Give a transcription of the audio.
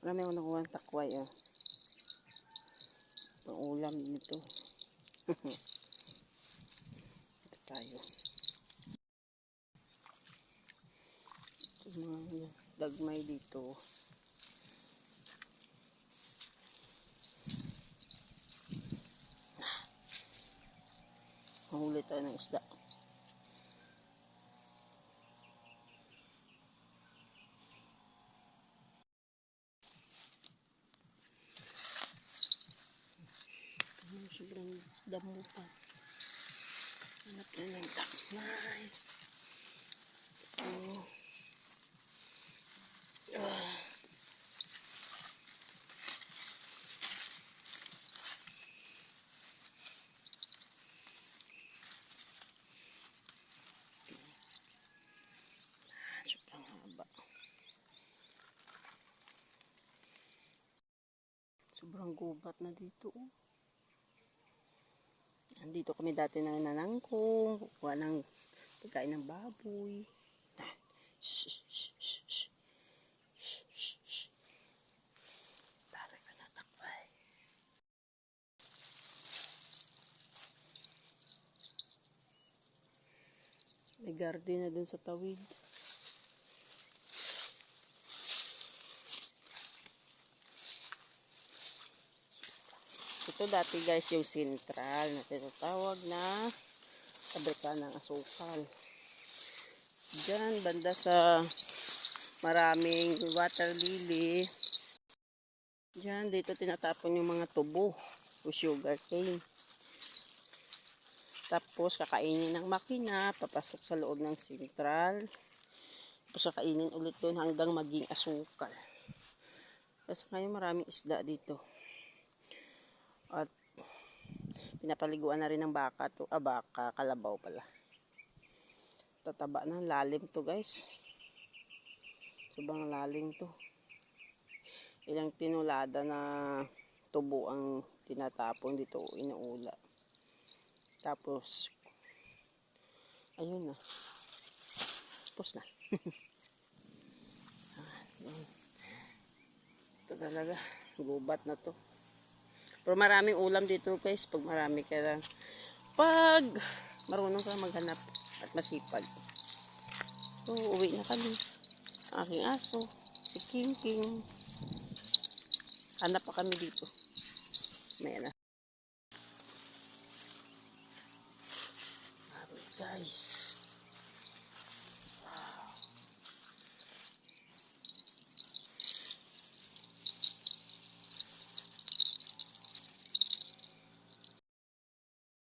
Marami ako nakuha ng takway, oh. Pang ulam nito. Ito tayo. Mga dagmay dito. Mahuli tayo ng isda. Sobrang damo pa. Hanap na ng takmay. Oh. Sobrang haba. Sobrang gubat na dito. Oh. Andito kami dati na nanangkong, kukuha ng pagkain ng baboy. Taray ka na takbay. May garden na dun sa tawid. Ito dati guys yung sentral na tinatawag na pabrika ng asukal. Diyan banda sa maraming water lily. Diyan dito tinatapon yung mga tubo o sugar cane. Tapos kakainin ng makina, papasok sa loob ng sentral. Tapos kakainin ulit doon hanggang maging asukal. Kasi ngayon maraming isda dito. At pinapaliguan na rin ng baka to, baka, kalabaw pala. Tataba na, lalim to guys. Sobrang lalim to. Ilang tinulada na tubo ang tinatapon dito, inuula. Tapos, ayun na. Tapos na. Ito talaga, gubat na to. Pero maraming ulam dito guys, pag marami ka lang. Pag marunong ka maghanap at masipag. So, uwi na kami. Aking aso, si King King. Hanap pa kami dito. May na. Guys.